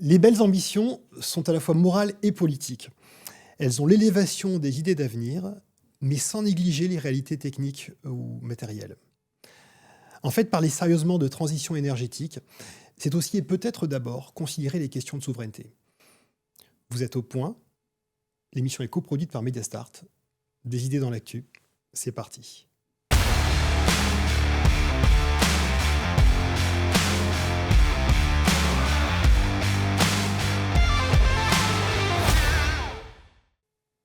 Les belles ambitions sont à la fois morales et politiques. Elles ont l'élévation des idées d'avenir, mais sans négliger les réalités techniques ou matérielles. En fait, parler sérieusement de transition énergétique, c'est aussi et peut-être d'abord considérer les questions de souveraineté. Vous êtes au point, l'émission est coproduite par Mediastart. Des idées dans l'actu, c'est parti.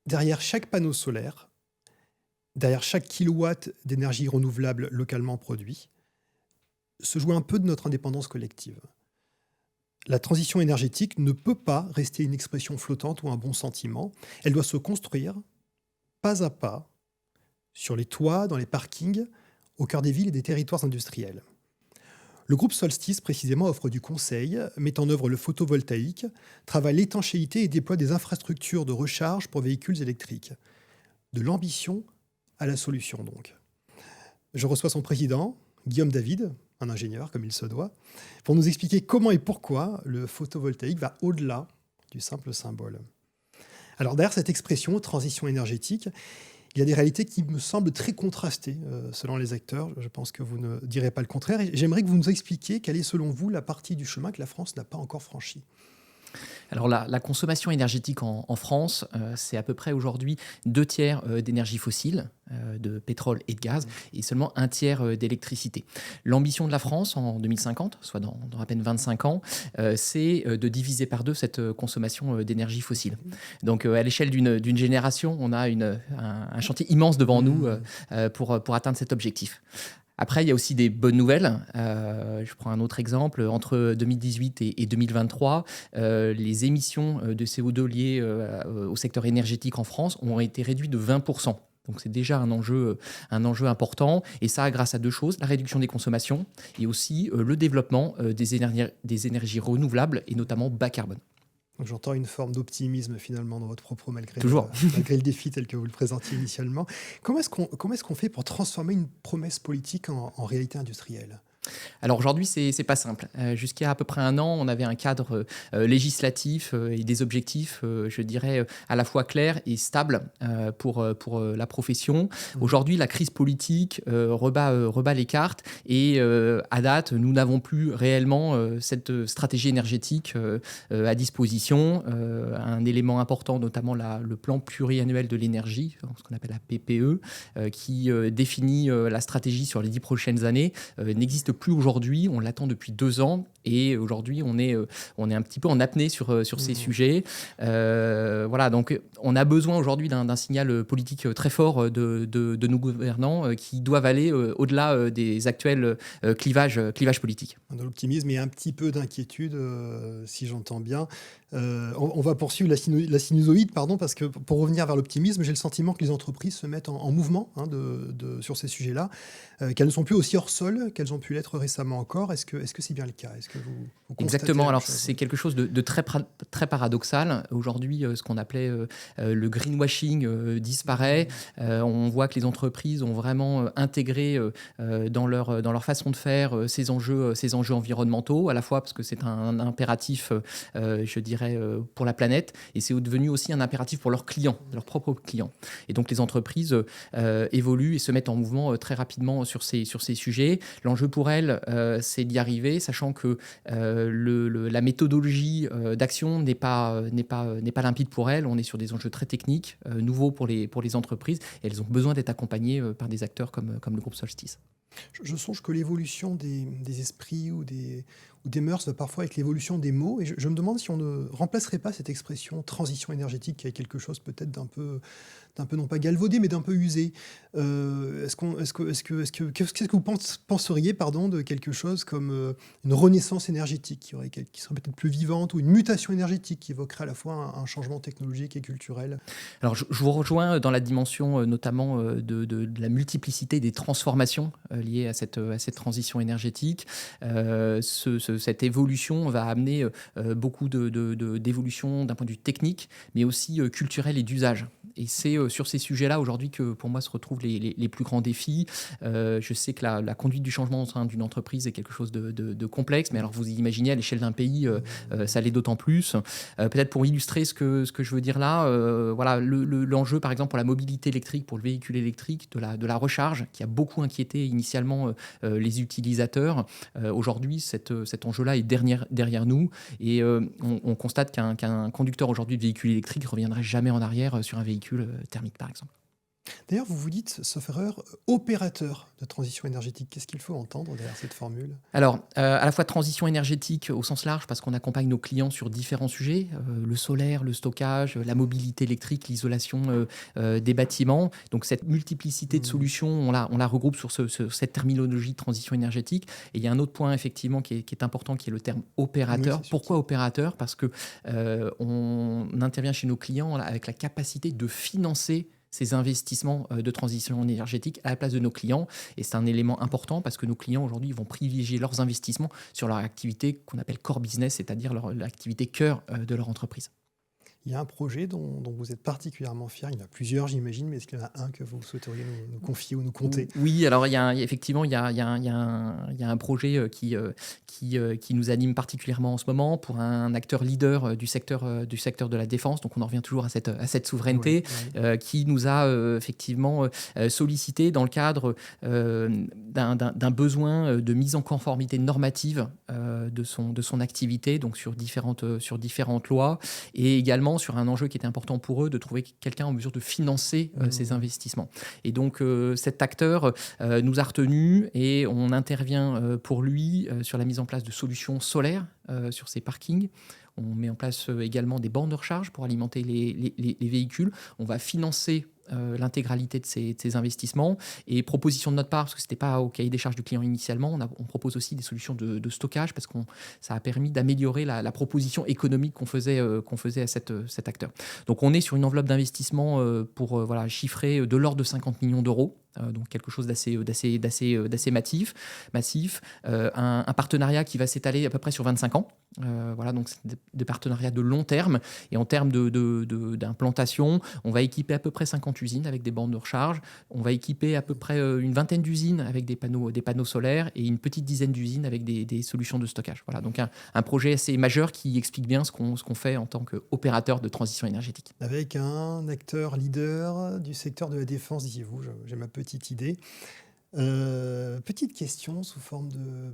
Derrière chaque panneau solaire, derrière chaque kilowatt d'énergie renouvelable localement produit, se joue un peu de notre indépendance collective. La transition énergétique ne peut pas rester une expression flottante ou un bon sentiment. Elle doit se construire pas à pas sur les toits, dans les parkings, au cœur des villes et des territoires industriels. Le groupe Solstice, précisément, offre du conseil, met en œuvre le photovoltaïque, travaille l'étanchéité et déploie des infrastructures de recharge pour véhicules électriques. De l'ambition à la solution, donc. Je reçois son président, Guillaume David, un ingénieur comme il se doit, pour nous expliquer comment et pourquoi le photovoltaïque va au-delà du simple symbole. Alors derrière cette expression, transition énergétique, il y a des réalités qui me semblent très contrastées selon les acteurs. Je pense que vous ne direz pas le contraire. Et j'aimerais que vous nous expliquiez quelle est selon vous la partie du chemin que la France n'a pas encore franchie. Alors la consommation énergétique en France, c'est à peu près aujourd'hui 2/3 d'énergie fossile, de pétrole et de gaz, et seulement 1/3 d'électricité. L'ambition de la France en 2050, soit dans à peine 25 ans, c'est de diviser par 2 cette consommation d'énergie fossile. Donc à l'échelle d'une génération, on a un chantier immense devant nous pour atteindre cet objectif. Après, il y a aussi des bonnes nouvelles. Je prends un autre exemple. Entre 2018 et 2023, les émissions de CO2 liées au secteur énergétique en France ont été réduites de 20%. Donc c'est déjà un enjeu important. Et ça, grâce à 2 choses, la réduction des consommations et aussi le développement des énergies renouvelables et notamment bas carbone. Donc j'entends une forme d'optimisme finalement dans votre propos malgré le défi tel que vous le présentiez initialement. Comment est-ce qu'on fait pour transformer une promesse politique en réalité industrielle ? Alors aujourd'hui, c'est pas simple. Jusqu'à peu près 1 an, on avait un cadre législatif et des objectifs, je dirais, à la fois clairs et stables pour la profession. Aujourd'hui, la crise politique rebat les cartes et à date, nous n'avons plus réellement cette stratégie énergétique à disposition. Un élément important, notamment le plan pluriannuel de l'énergie, ce qu'on appelle la PPE, qui définit la stratégie sur les 10 prochaines années, n'existe plus aujourd'hui. On l'attend depuis 2 ans et aujourd'hui on est un petit peu en apnée sur ces sujets. Voilà, donc on a besoin aujourd'hui d'un signal politique très fort de nos gouvernants qui doivent aller au-delà des actuels clivages politiques. De l'optimisme et un petit peu d'inquiétude, si j'entends bien. On va poursuivre la sinusoïde, parce que pour revenir vers l'optimisme, j'ai le sentiment que les entreprises se mettent en mouvement sur ces sujets-là, qu'elles ne sont plus aussi hors sol qu'elles ont pu l'être récemment encore. Est-ce que c'est bien le cas ? Est-ce que vous Exactement. Alors c'est quelque chose de très paradoxal. Aujourd'hui, ce qu'on appelait le greenwashing disparaît. On voit que les entreprises ont vraiment intégré dans leur façon de faire ces enjeux environnementaux, à la fois parce que c'est un impératif, je dirais, pour la planète, et c'est devenu aussi un impératif pour leurs clients, leurs propres clients. Et donc les entreprises évoluent et se mettent en mouvement très rapidement sur ces sujets. L'enjeu pour elles, c'est d'y arriver, sachant que la méthodologie d'action n'est pas limpide pour elles. On est sur des enjeux très techniques, nouveaux pour les entreprises, et elles ont besoin d'être accompagnées par des acteurs comme le groupe Solstice. Je songe que l'évolution des esprits ou des mœurs va parfois avec l'évolution des mots, et je me demande si on ne remplacerait pas cette expression transition énergétique qui est quelque chose peut-être d'un peu non pas galvaudé, mais d'un peu usé. Qu'est-ce que vous penseriez de quelque chose comme une renaissance énergétique qui serait peut-être plus vivante, ou une mutation énergétique qui évoquerait à la fois un changement technologique et culturel ? Alors je vous rejoins dans la dimension notamment de la multiplicité des transformations liées à cette transition énergétique. Cette évolution va amener beaucoup d'évolutions d'un point de vue technique, mais aussi culturel et d'usage. Et c'est sur ces sujets-là aujourd'hui que pour moi se retrouvent les plus grands défis. Je sais que la conduite du changement au sein d'une entreprise est quelque chose de complexe, mais alors vous imaginez à l'échelle d'un pays, ça l'est d'autant plus. Peut-être pour illustrer ce que je veux dire là, voilà, l'enjeu par exemple pour la mobilité électrique, pour le véhicule électrique, de la recharge, qui a beaucoup inquiété initialement les utilisateurs. Aujourd'hui, cet enjeu-là est derrière nous et on constate qu'un conducteur aujourd'hui de véhicule électrique ne reviendrait jamais en arrière sur un véhicule thermique par exemple. D'ailleurs, vous vous dites, sauf erreur, opérateur de transition énergétique. Qu'est-ce qu'il faut entendre derrière cette formule? Alors, à la fois transition énergétique au sens large, parce qu'on accompagne nos clients sur différents sujets, le solaire, le stockage, la mobilité électrique, l'isolation des bâtiments. Donc, cette multiplicité de solutions, on la regroupe sur cette terminologie de transition énergétique. Et il y a un autre point, effectivement, qui est important, qui est le terme opérateur. Oui, Pourquoi opérateur? Parce que on intervient chez nos clients avec la capacité de financer ces investissements de transition énergétique à la place de nos clients. Et c'est un élément important parce que nos clients aujourd'hui vont privilégier leurs investissements sur leur activité qu'on appelle core business, c'est-à-dire l'activité cœur de leur entreprise. Il y a un projet dont vous êtes particulièrement fier. Il y en a plusieurs, j'imagine, mais est-ce qu'il y en a un que vous souhaiteriez nous confier ou nous conter? Oui, alors effectivement, il y a un projet qui nous anime particulièrement en ce moment pour un acteur leader du secteur de la défense. Donc on en revient toujours à cette souveraineté qui nous a effectivement sollicité dans le cadre d'un besoin de mise en conformité normative de son activité, donc sur différentes lois, et également sur un enjeu qui était important pour eux, de trouver quelqu'un en mesure de financer ces investissements. Et donc cet acteur nous a retenus et on intervient pour lui sur la mise en place de solutions solaires sur ces parkings. On met en place également des bornes de recharge pour alimenter les véhicules. On va financer l'intégralité de ces investissements. Et proposition de notre part, parce que ce n'était pas au cahier des charges du client initialement, on propose aussi des solutions de stockage parce que ça a permis d'améliorer la proposition économique qu'on faisait à cet acteur. Donc on est sur une enveloppe d'investissement pour chiffrer de l'ordre de 50 millions d'euros. Donc quelque chose d'assez massif. Un partenariat qui va s'étaler à peu près sur 25 ans. Donc c'est des partenariats de long terme. Et en termes d'implantation, on va équiper à peu près 50 usines avec des bornes de recharge. On va équiper à peu près une vingtaine d'usines avec des panneaux solaires et une petite dizaine d'usines avec des solutions de stockage. Voilà, donc un projet assez majeur qui explique bien ce qu'on fait en tant qu'opérateur de transition énergétique. Avec un acteur leader du secteur de la défense, disiez-vous, j'ai ma petite idée. Petite question sous forme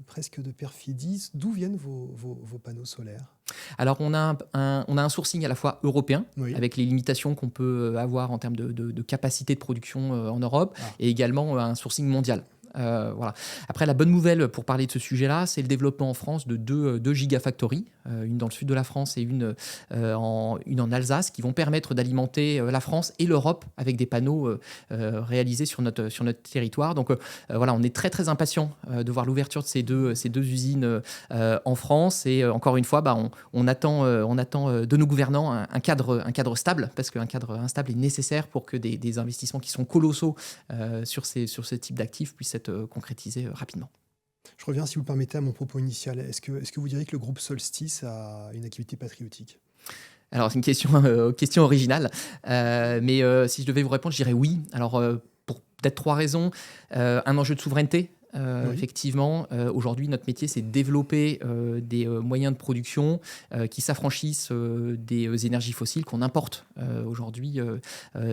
presque de perfidie, d'où viennent vos panneaux solaires? Alors on a un sourcing à la fois européen, Oui. avec les limitations qu'on peut avoir en termes de capacité de production en Europe, et également un sourcing mondial. Voilà. Après, la bonne nouvelle pour parler de ce sujet-là, c'est le développement en France de deux gigafactories, une dans le sud de la France et une en Alsace, qui vont permettre d'alimenter la France et l'Europe avec des panneaux réalisés sur notre territoire. Donc on est très très impatient de voir l'ouverture de ces deux usines en France. Et encore une fois, on attend de nos gouvernants un cadre stable, parce qu'un cadre instable est nécessaire pour que des investissements qui sont colossaux sur ce type d'actifs puissent être concrétisés rapidement. Je reviens, si vous le permettez, à mon propos initial. Est-ce que vous diriez que le groupe Solstice a une activité patriotique? Alors, c'est une question originale, mais si je devais vous répondre, je dirais oui. Alors, pour peut-être 3 raisons. Un enjeu de souveraineté. Oui. Effectivement, aujourd'hui, notre métier, c'est de développer des moyens de production qui s'affranchissent des énergies fossiles qu'on importe aujourd'hui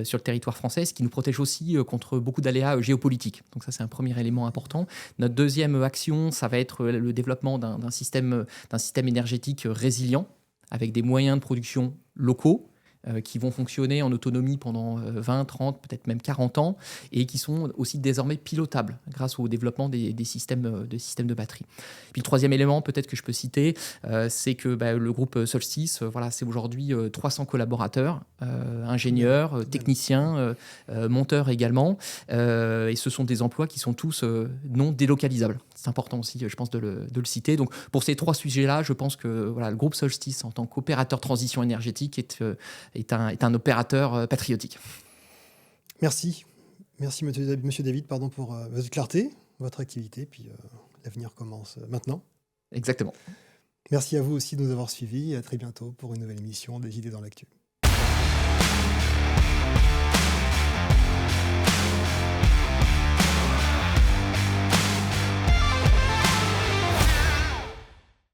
sur le territoire français, ce qui nous protège aussi contre beaucoup d'aléas géopolitiques. Donc ça, c'est un premier élément important. Notre deuxième action, ça va être le développement d'un système énergétique résilient, avec des moyens de production locaux, qui vont fonctionner en autonomie pendant 20, 30, peut-être même 40 ans, et qui sont aussi désormais pilotables grâce au développement des systèmes de batterie. Puis le troisième élément, peut-être que je peux citer, c'est que le groupe Solstice, c'est aujourd'hui 300 collaborateurs, ingénieurs, techniciens, monteurs également, et ce sont des emplois qui sont tous non délocalisables. C'est important aussi, je pense, de le citer. Donc, pour ces 3 sujets-là, je pense que le groupe Solstice, en tant qu'opérateur transition énergétique, est un opérateur patriotique. Merci. Merci, monsieur David, pour votre clarté, votre activité. Puis l'avenir commence maintenant. Exactement. Merci à vous aussi de nous avoir suivis et à très bientôt pour une nouvelle émission des Idées dans l'actu.